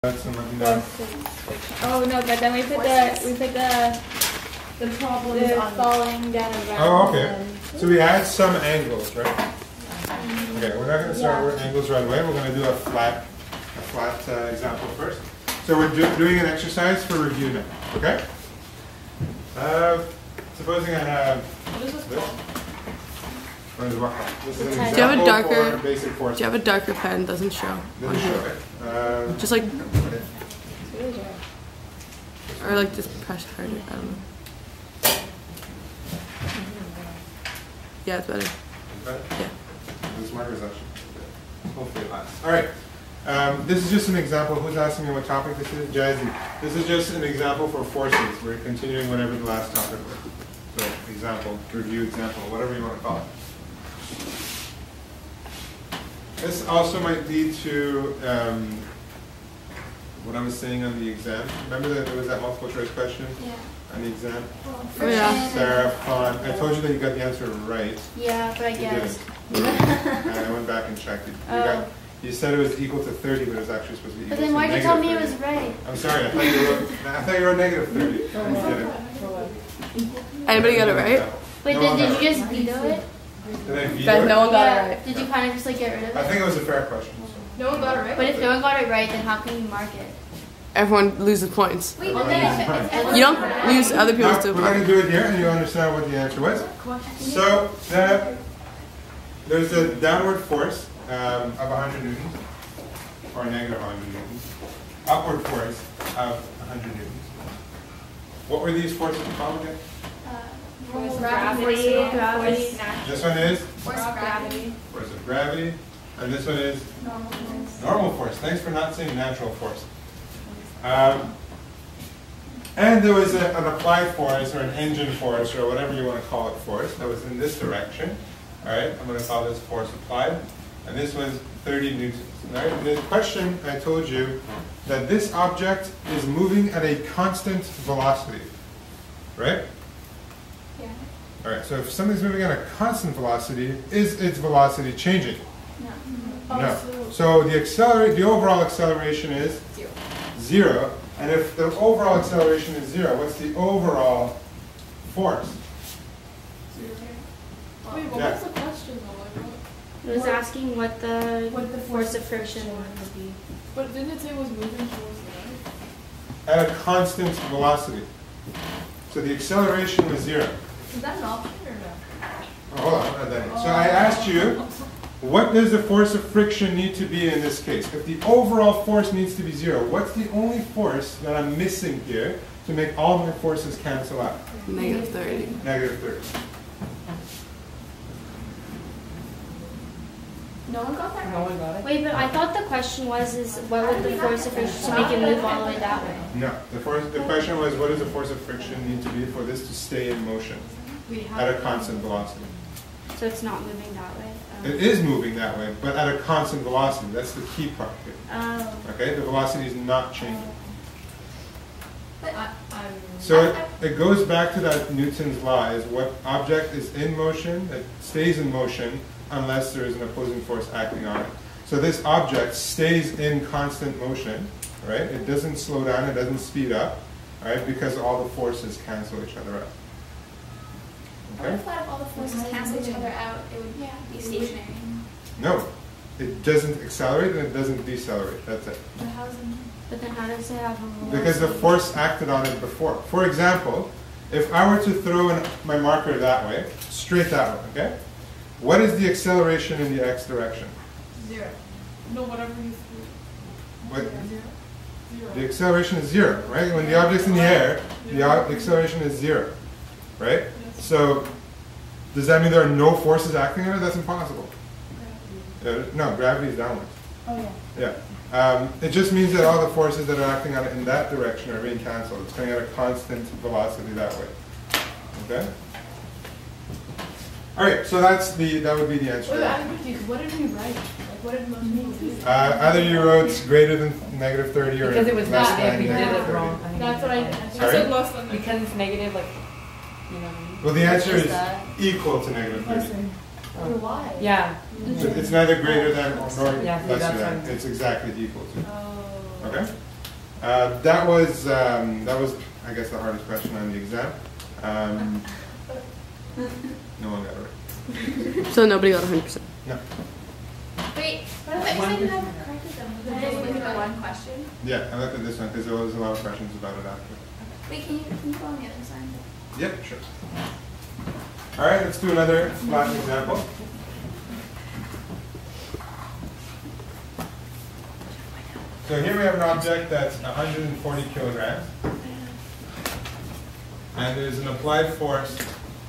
Oh no, but then we put the problems on falling down around. Oh, okay. So we add some angles, right? Okay, we're not going to start with angles right away. We're going to do a flat example first. So we're doing an exercise for review now. Okay. Supposing I have this. What is what? This is an example do you have a darker, for basic forces. Do you have a darker pen? Doesn't show. Doesn't show it. Just like, or like just press harder. I don't know. Yeah, it's better. Better? Yeah. This marker's actually good. Hopefully it lasts. All right. This is just an example. Who's asking me what topic this is? Jazzy. This is just an example for forces. We're continuing whatever the last topic was. So, example, review example, whatever you want to call it. This also might lead to what I was saying on the exam. Remember that there was that multiple choice question on the exam? Oh yeah. Sarah, Fawn. I told you that you got the answer right. Yeah, but I guess. And I went back and checked it. You said it was equal to 30, but it was actually supposed to be equal to negative 30. But then why did you tell me 30. it was right? I'm sorry. I thought you wrote negative 30. Anybody got it right? Wait, No, then did you just veto it? Did I veto But it? no one got it Yeah. right. Did you kind of just like get rid of I it? think it was a fair question. No one got it right. But if no one got it right, then how can you mark it? Everyone loses points. Wait, but then You don't lose other people's Now, two we're going points. to do it here, and you understand what the answer was. So there's a downward force of 100 newtons, or negative 100 newtons. Upward force of 100 newtons. What were these forces called again? Gravity. This one is Force of gravity. force of gravity, and this one is normal force. Thanks for not saying natural force. And there was an applied force, or an engine force, or whatever you want to call it, force that was in this direction. All right, I'm going to call this force applied, and this was 30 newtons. All right, the question I told you that this object is moving at a constant velocity, right? Yeah. All right, so if something's moving at a constant velocity, is its velocity changing? No. No. So the overall acceleration is 0. And if the overall acceleration is 0, what's the overall force? Wait, what Yeah. was the question though? Like, It was asking what the force of friction would be. but didn't it say it was moving towards the right? At a constant velocity. So the acceleration was 0. Is that an option or no? Oh, hold on, not that. So I asked you, what does the force of friction need to be in this case? If the overall force needs to be 0, what's the only force that I'm missing here to make all my forces cancel out? Negative 30. Negative 30. No one got that right. Wait, but I thought the question was what would the force of friction to make it move all the way that way? No, the question was, what does the force of friction need to be for this to stay in motion at a constant velocity? So it's not moving that way. It is moving that way, but at a constant velocity. That's the key part here. Oh. Okay, the velocity is not changing. But So it goes back to that Newton's law, is what object is in motion, it stays in motion unless there is an opposing force acting on it. So this object stays in constant motion, right? It doesn't slow down, it doesn't speed up, right? Because all the forces cancel each other out. What Okay? if all the forces cancel each other out? It would be stationary. No, it doesn't accelerate and it doesn't decelerate. That's it. But then how does it have a velocity? Because the force acted on it before. For example, if I were to throw my marker that way, straight that way, okay? What is the acceleration in the x direction? 0. No, whatever you threw. What, 0. the acceleration is 0, right? When the object's in the air, the acceleration is 0, right? So does that mean there are no forces acting on it? That's impossible. No, gravity is downwards. Oh yeah. Yeah. It just means that all the forces that are acting on it in that direction are being cancelled. It's going at a constant velocity that way. Okay? All right, so that would be the answer. Wait, I'm confused. What did we write? Like, what did most people do? Either you wrote greater than negative 30 or Because it was less negative, than we did negative it 30. wrong. I think That's what I Sorry? said less than Because it's negative, like, you know. Well, the answer Is is that- equal to negative 30. Why? Yeah. It's neither greater than nor Yeah, lesser that's than. fine. It's exactly equal to. Oh. Okay? That was, I guess, the hardest question on the exam. No one got it right. So nobody got 100%. No. Wait, what if I didn't have corrected them? Did I look at one question? Yeah, I looked at this one because there was a lot of questions about it after. Wait, can you go on the other side? Yep, sure. All right, let's do another Latin example. So here we have an object that's 140 kilograms, and there's an applied force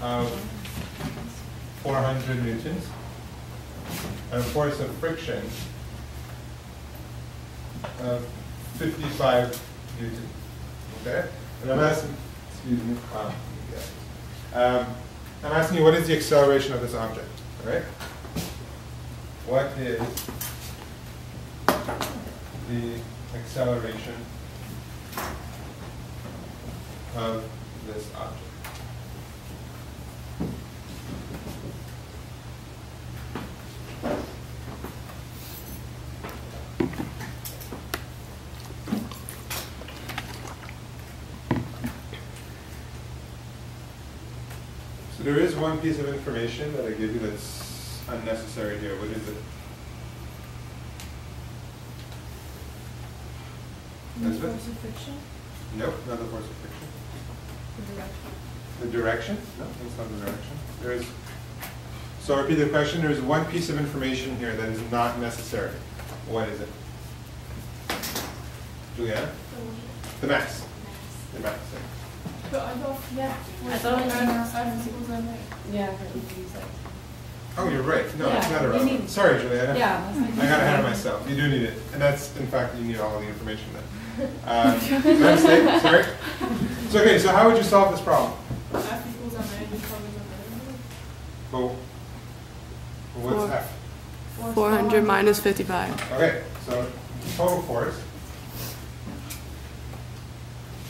of 400 newtons, and a force of friction of 55 newtons. Okay? And I'm asking, excuse me, I'm asking you, what is the acceleration of this object? All right? What is the acceleration of this object? So there is one piece of information that I give you that's unnecessary here. What is it? Elizabeth? Force of friction? Nope, not the force of friction. The direction. The direction? No, that's not the direction. There's, so I'll repeat the question. There's one piece of information here that is not necessary. What is it? Juliana? The mass. The mass. Yeah. But I thought, yeah. I thought it was F equals ma. Yeah, I heard you use that. Oh, you're right. No, it's Yeah, not you irrelevant. need- Sorry, Juliana. Yeah. I got ahead of myself. You do need it. And that's, in fact, you need all of the information then. My mistake, sorry. So, okay, so how would you solve this problem? F equals ma, just probably the Well, what's F? 400 minus 55. Okay, so total force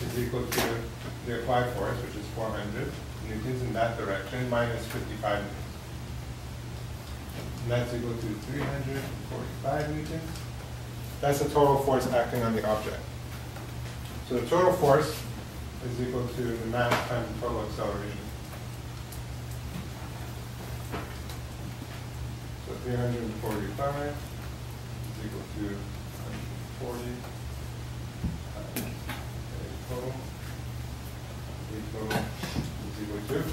is equal to the applied force, which is 400 newtons in that direction, minus 55 newtons. And that's equal to 345 newtons. That's the total force acting on the object. So the total force is equal to the mass times the total acceleration. So 345 is equal to 140 total. The total is equal to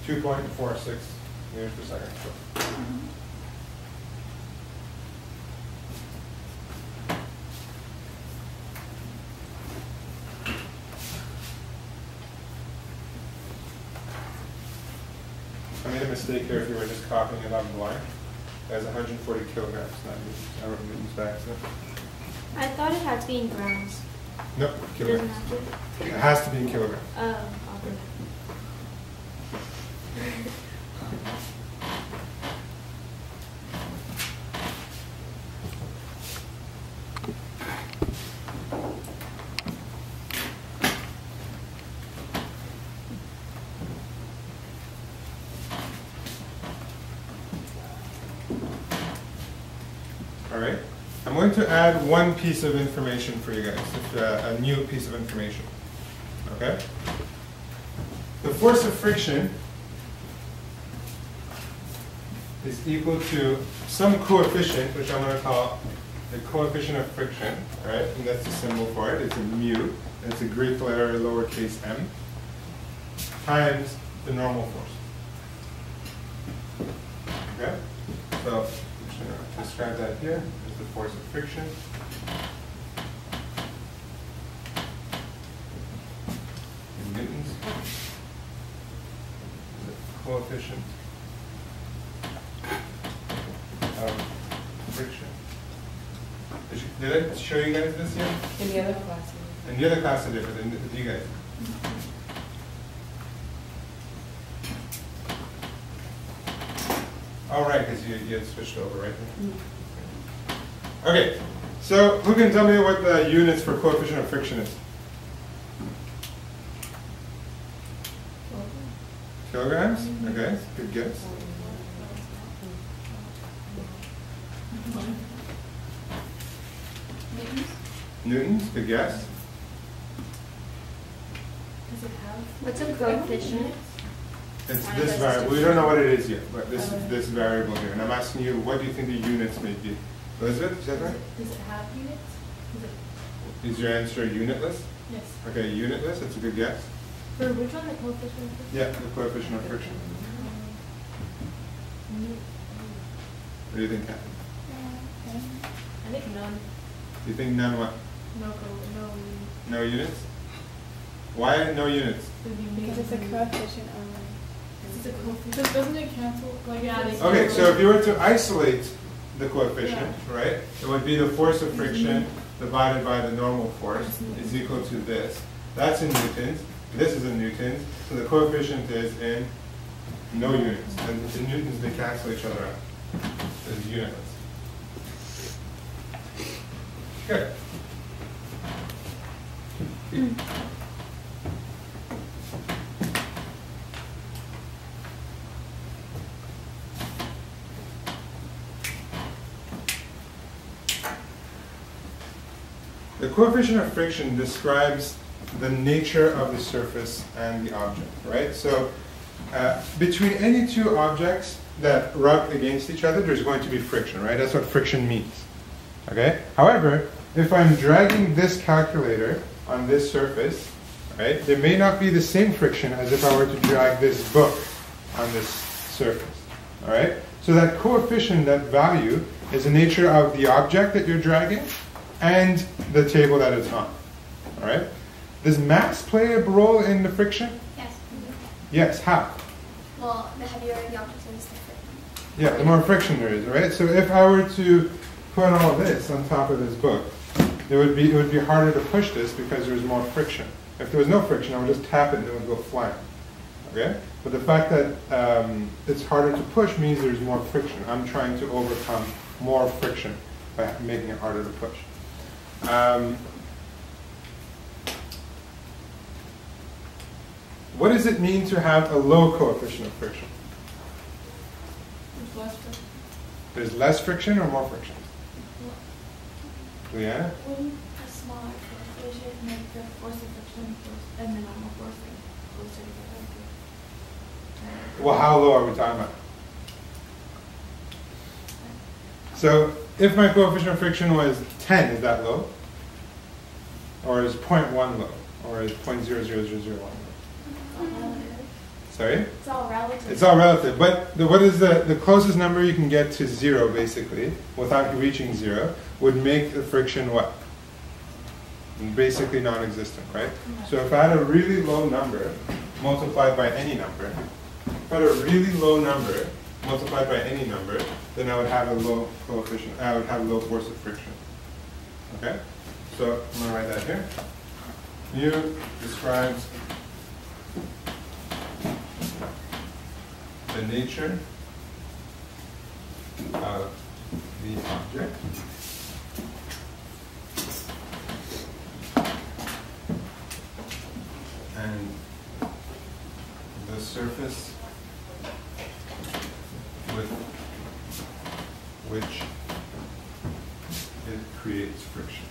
2.46 meters per second. I made a mistake here if you were just copying it on blind. That's 140 kilograms, not newtons. I wrote newtons back, so. I thought it had to be in grams. Nope, It doesn't kilograms. have to. It has to be in kilograms. Oh, okay. All right. I'm going to add one piece of information for you guys, a new piece of information. Okay? The force of friction is equal to some coefficient, which I'm going to call the coefficient of friction, all right? And that's the symbol for it. It's a mu. And it's a Greek letter, lowercase m, times the normal force. Okay? So I'm just going to describe that here as the force of friction. In newtons. The coefficient of friction. Did I show you guys this yet? In the other class. In the other class I did, but with you guys. Oh, right, because you had switched over, right? Okay, so who can tell me what the units for coefficient of friction is? Kilograms? Okay, good guess. Newtons, good guess. Does it have? What's a coefficient? It's this variable. We don't know what it is yet, but this is this variable here. And I'm asking you, what do you think the units may be? Elizabeth, is that right? Does it have units? Is your answer unitless? Yes. Okay, unitless, that's a good guess. For which one, the coefficient? Yeah, the coefficient of friction. What do you think, Kathy? I think none. Do you think none what? No. No units? Why no units? Because it's a coefficient only. It's a coefficient. Because doesn't it cancel? Like, Yeah, they Okay, so if you were to isolate the coefficient, right, it would be the force of friction divided by the normal force is equal to this. That's in newtons. This is in newtons. So the coefficient is in no units. And in newtons, they cancel each other out. So it's unitless. Good. The coefficient of friction describes the nature of the surface and the object, right? So between any two objects that rub against each other, there's going to be friction, right? That's what friction means, okay? However, if I'm dragging this calculator on this surface, right, there may not be the same friction as if I were to drag this book on this surface, all right? So that coefficient, that value, is the nature of the object that you're dragging and the table that it's on, all right? Does mass play a role in the friction? Yes. Yes, how? Well, the heavier the object is, the friction. Yeah, the more friction there is, right? So if I were to put all this on top of this book, it would be harder to push this because there's more friction. If there was no friction, I would just tap it and it would go flying, okay? But the fact that it's harder to push means there's more friction. I'm trying to overcome more friction by making it harder to push. What does it mean to have a low coefficient of friction? There's less friction. There's less friction or more friction? Leanna? Wouldn't a smaller coefficient make the force of friction and the normal force closer together? Well, how low are we talking about? So if my coefficient of friction was 10, is that low? Or is 0.1 low? Or is 0.00001 low? Sorry? It's all relative. It's all relative. But what is the closest number you can get to 0, basically, without reaching 0, would make the friction what? Basically non-existent, right? So if I had a really low number multiplied by any number, if I had a really low number multiplied by any number, then I would have a low coefficient, I would have a low force of friction. Okay? So I'm going to write that here. Mu describes the nature of the object and the surface with which it creates friction.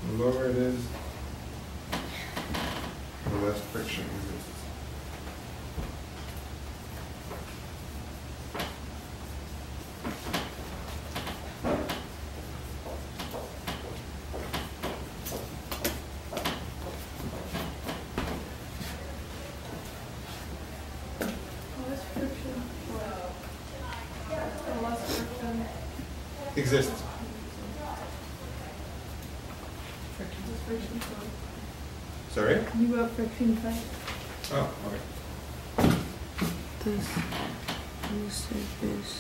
The lower it is, the less friction exists. Less friction. Less friction. Exists. Less friction. Sorry? You wrote friction first. Oh, okay. This surface.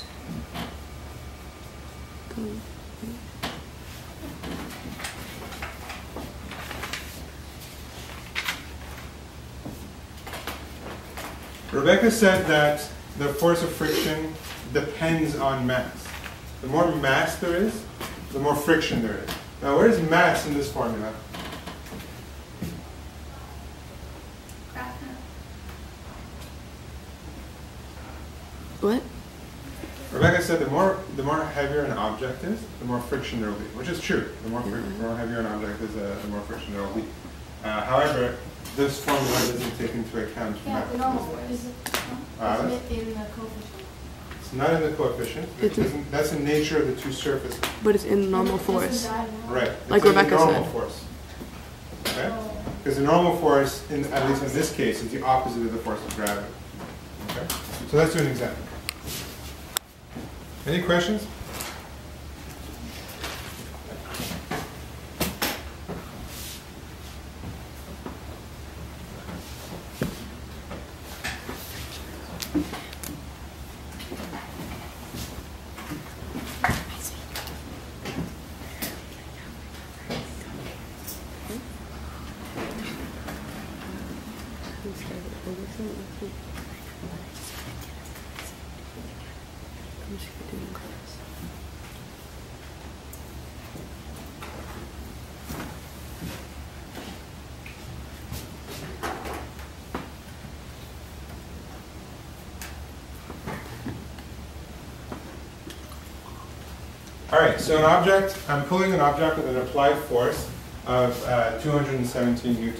Rebecca said that the force of friction depends on mass. The more mass there is, the more friction there is. Now, where's mass in this formula? Graph What? Rebecca said the more heavier an object is, the more friction there will be, which is true. The more heavier an object is, the more friction there will be. However, this formula doesn't take into account Yeah, the normal force. Isn't it in the coefficient? It's not in the coefficient. That's the nature of the two surfaces. But it's in normal force. Isn't that now? Right. Like It's in Rebecca the normal said. force. Okay? Because the normal force, at least in this case, is the opposite of the force of gravity. Okay? So let's do an example. Any questions? All right, so I'm pulling an object with an applied force of 217 newtons.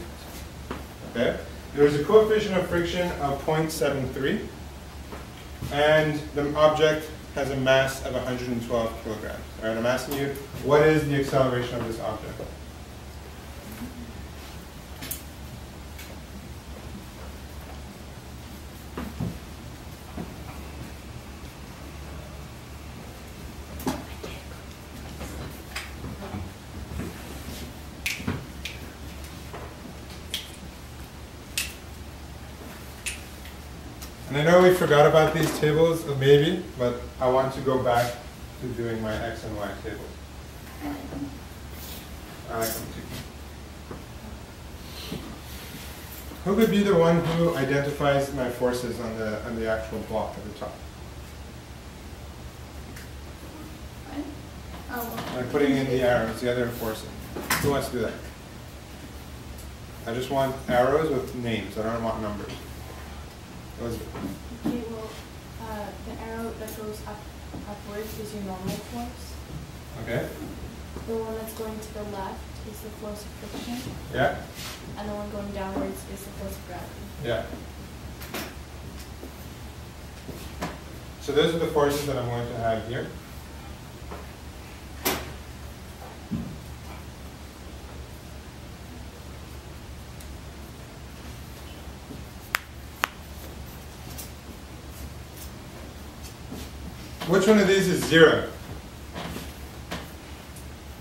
Okay? There's a coefficient of friction of 0.73, and the object has a mass of 112 kilograms. All right, I'm asking you, what is the acceleration of this object? And I know we forgot about these tables, maybe, but I want to go back to doing my X and Y tables. I like them too. Who could be the one who identifies my forces on the actual block at the top? I'm putting in the arrows, the other forces. Who wants to do that? I just want arrows with names. I don't want numbers. Okay, well, the arrow that goes upwards is your normal force. Okay. The one that's going to the left is the force of friction. Yeah. And the one going downwards is the force of gravity. Yeah. So those are the forces that I'm going to have here. Which one of these is 0?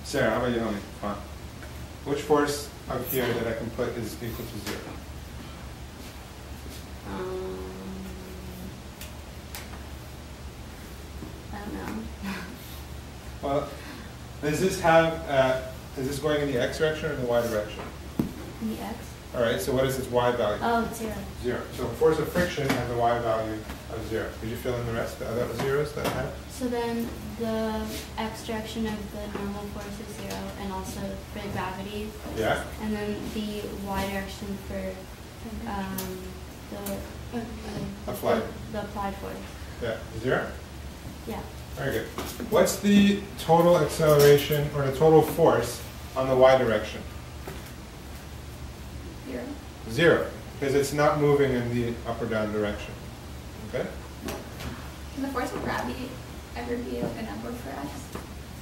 Sarah, how about you help me? Come on. Which force up here that I can put is equal to 0? I don't know. Well, does this have, is this going in the x direction or the y direction? In the X? All right, so what is its y value? Oh, 0. 0. So force of friction has a y value of 0. Could you fill in the rest, the other zeros that I have? So then the X direction of the normal force is 0, and also for the gravity. Yeah. And then the Y direction for Applied. the applied force. Yeah. 0? Yeah. Very good. What's the total acceleration or the total force on the y direction? 0. 0, because it's not moving in the up or down direction. Okay? Can the force of gravity ever be like a number for us?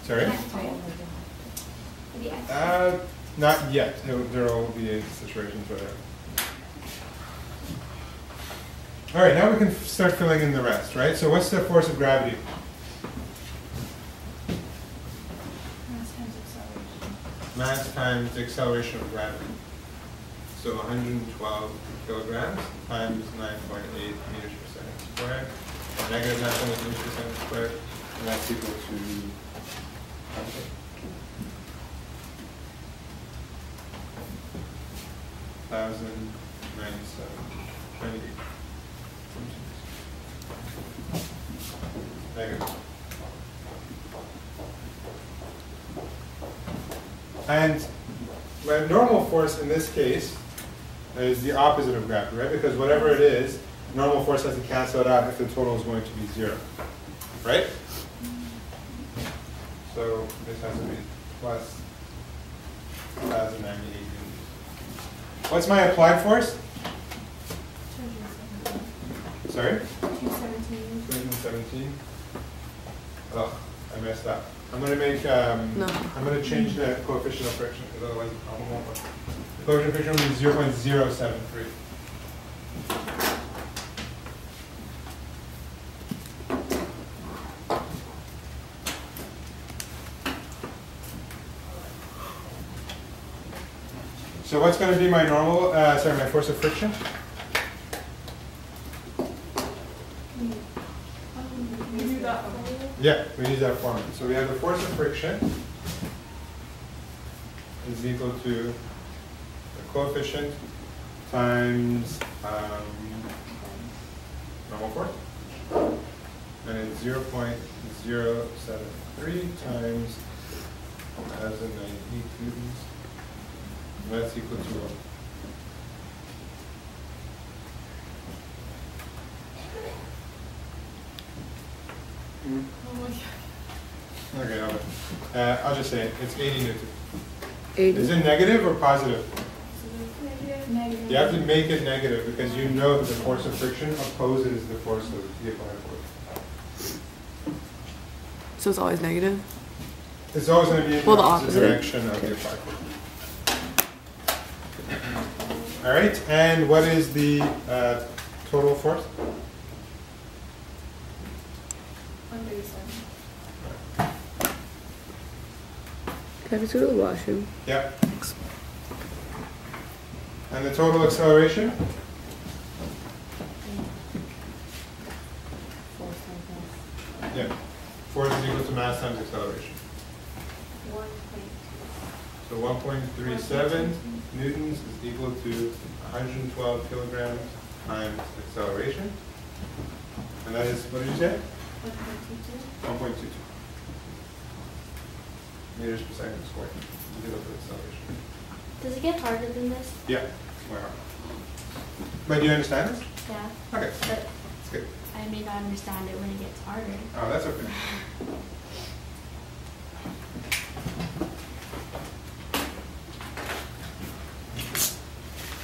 Sorry? For the X? Not yet. There will be situations where All right, now we can start filling in the rest, right? So what's the force of gravity? Mass times acceleration. Mass times the acceleration of gravity. So 112 kilograms times 9.8 meters per second squared, negative 9.8 meters per second squared, and that's equal to, okay, 1,097.28. Negative. And my normal force in this case is the opposite of gravity, right? Because whatever it is, normal force has to cancel it out if the total is going to be 0. Right? So this has to be plus 1,098 newtons. What's my applied force? Sorry? 217. 217. Oh, I messed up. I'm going to make, I'm going to change the coefficient of friction, because otherwise the problem won't work. The coefficient of friction will be 0.073. So what's going to be my normal, my force of friction? We do that one. Yeah, we use that formula. So we have the force of friction is equal to the coefficient times normal force. And it's 0.073 times 1,098 newtons. And that's equal to 1. Okay, I'll just say it. It's 80 newtons. 80. Is it negative or positive? Negative. You have to make it negative because you know that the force of friction opposes the force of the applied force. So it's always negative? It's always going to be in Well, the the opposite opposite. direction of the applied force. All right, and what is the total force? 137. Can I just go to the washroom? Yeah. And the total acceleration? Yeah. Force is equal to mass times acceleration. 1.2. So 1.37 newtons is equal to 112 kilograms times acceleration. And that is, what did you say? 1.22. 1.22 meters per second squared. You did it for acceleration. Does it get harder than this? Yeah, it's more hard. But do you understand this? Yeah. Okay, But that's good. I may not understand it when it gets harder. Oh, that's okay.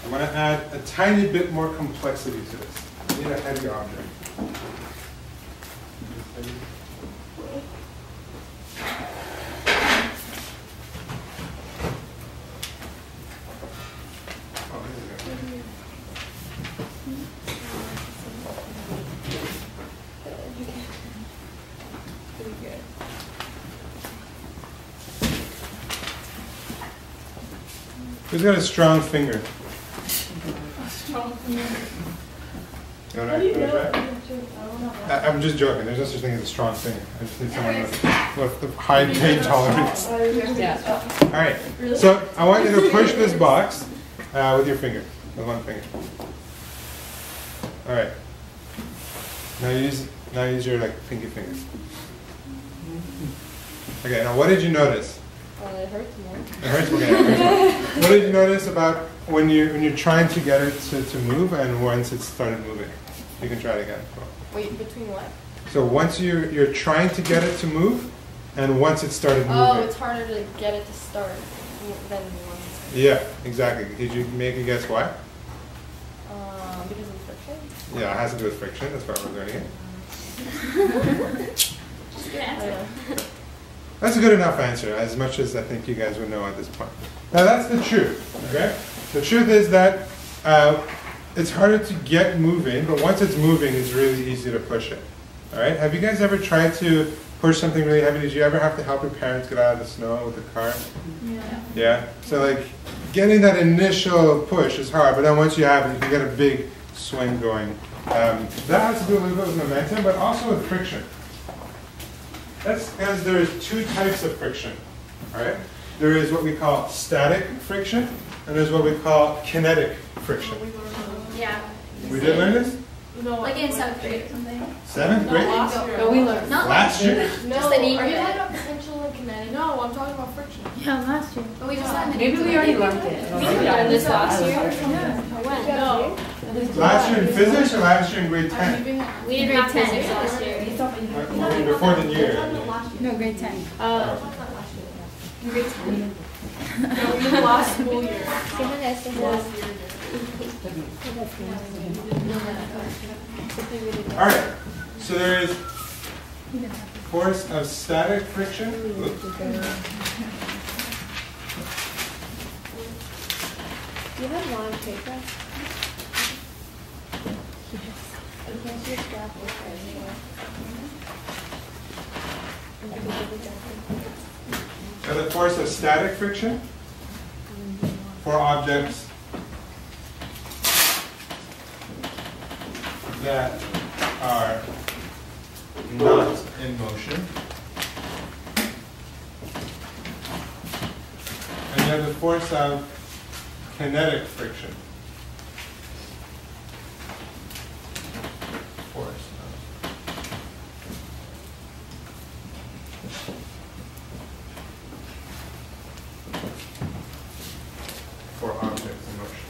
I'm going to add a tiny bit more complexity to this. I need a heavy object. Oh, this is good. Pretty good. Who's got a strong finger? Strong. You wanna- How do you wanna know? try? I don't know. I'm just joking. There's no such thing as a strong finger. I just need someone with the high pain tolerance. Yeah. All right. So I want you to push this box with your finger, with one finger. All right. Now use your like pinky finger. Okay. Now what did you notice? It hurts more. It hurts. Okay. What did you notice about when you're trying to get it to move and once it started moving? You can try it again. Wait, between what? So once you're trying to get it to move, and once it started moving. Oh, it's harder to get it to start than once. Yeah, exactly. Did you make a guess why? Because of the friction? Yeah, it has to do with friction. That's why we're learning it. Good answer. That's a good enough answer, as much as I think you guys would know at this point. Now that's the truth, okay? The truth is that it's harder to get moving, but once it's moving, it's really easy to push it. All right? Have you guys ever tried to push something really heavy? Did you ever have to help your parents get out of the snow with the car? Yeah. Yeah? So like, getting that initial push is hard, but then once you have it, you can get a big swing going. That has to do a little bit with momentum, but also with friction. That's because there's two types of friction, all right? There is what we call static friction, and there's what we call kinetic friction. Yeah. We did learn this? No, Like in 7th grade or something. 7th grade? last year. No, we learned. Not Last year? No, Just an are you egret. talking about potential and kinetic? No, I'm talking about friction. Yeah, last year. But we just had Maybe we already learned it. We learned this last year. Yeah. When? No. Last year in physics or last year in grade I'm 10? leaving. We did Grade not 10. physics last year. Before the new year. No, grade 10. Grade 10. No, we did last school year. Alright, so there is force of static friction. Oops. You have long paper? So the force of static friction for objects that are not in motion. And you have the force of kinetic friction. Force for objects in motion.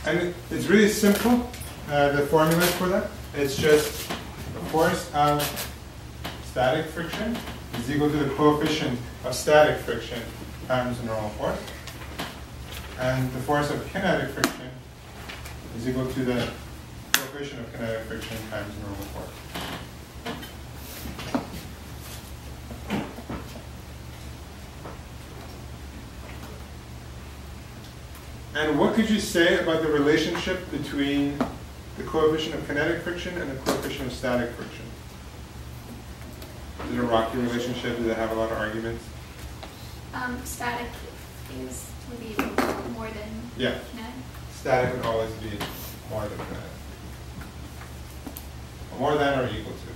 And it's really simple, the formulas for that. It's just the force of static friction is equal to the coefficient of static friction times the normal force. And the force of kinetic friction is equal to the coefficient of kinetic friction times the normal force. And what could you say about the relationship between the coefficient of kinetic friction and the coefficient of static friction? Is it a rocky relationship? Does it have a lot of arguments? Static would be more than Yeah. kinetic. Static would always be more than kinetic. More than or equal to.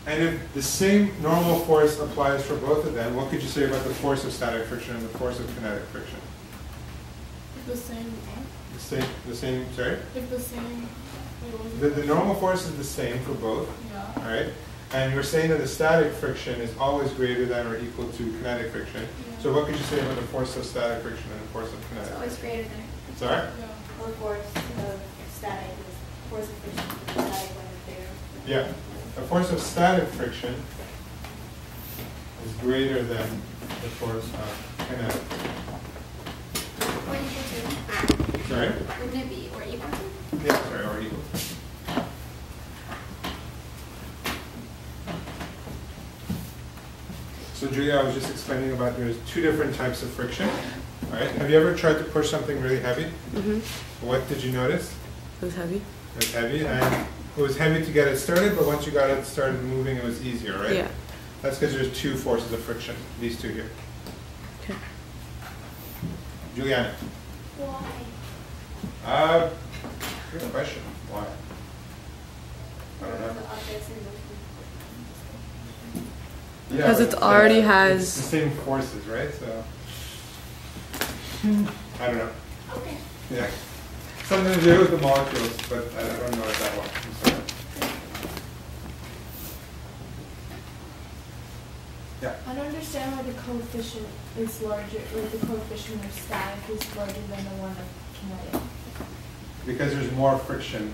And if the same normal force applies for both of them, what could you say about the force of static friction and the force of kinetic friction? The same. The same, sorry? If the same. The normal force is the same for both, Yeah. all right? And you're saying that the static friction is always greater than or equal to kinetic friction. Yeah. So what could you say about the force of static friction and the force of It's kinetic? always greater than. Sorry? Yeah. Or force of static is force of friction is static when it's bigger. Yeah. The force of static friction is greater than the force of kinetic friction. Or equal to. Sorry? Wouldn't it be or equal to? Yeah, sorry, or equal. So Julia, I was just explaining about there's two different types of friction. All right. Have you ever tried to push something really heavy? Mm-hmm. What did you notice? It was heavy. It was heavy, and it was heavy to get it started, but once you got it started moving, it was easier, right? Yeah. That's because there's two forces of friction, these two here. Okay. Juliana. Why? Good question. Why? I don't know. The objects in motion. Yeah, Because but it already it's has- the same forces, right? So I don't know. Okay. Yeah. Something to do with the molecules, but I don't know if that one. I'm sorry. Yeah. I don't understand why the coefficient is larger, like the coefficient of static is larger than the one of kinetic. Because there's more friction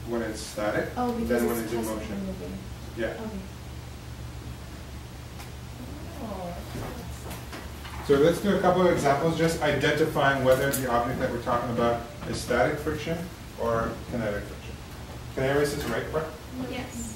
when it's static Oh, because than when it's it's in constantly motion. moving. Yeah. Okay. So let's do a couple of examples, just identifying whether the object that we're talking about is static friction or kinetic friction. Can I erase this right part? Yes.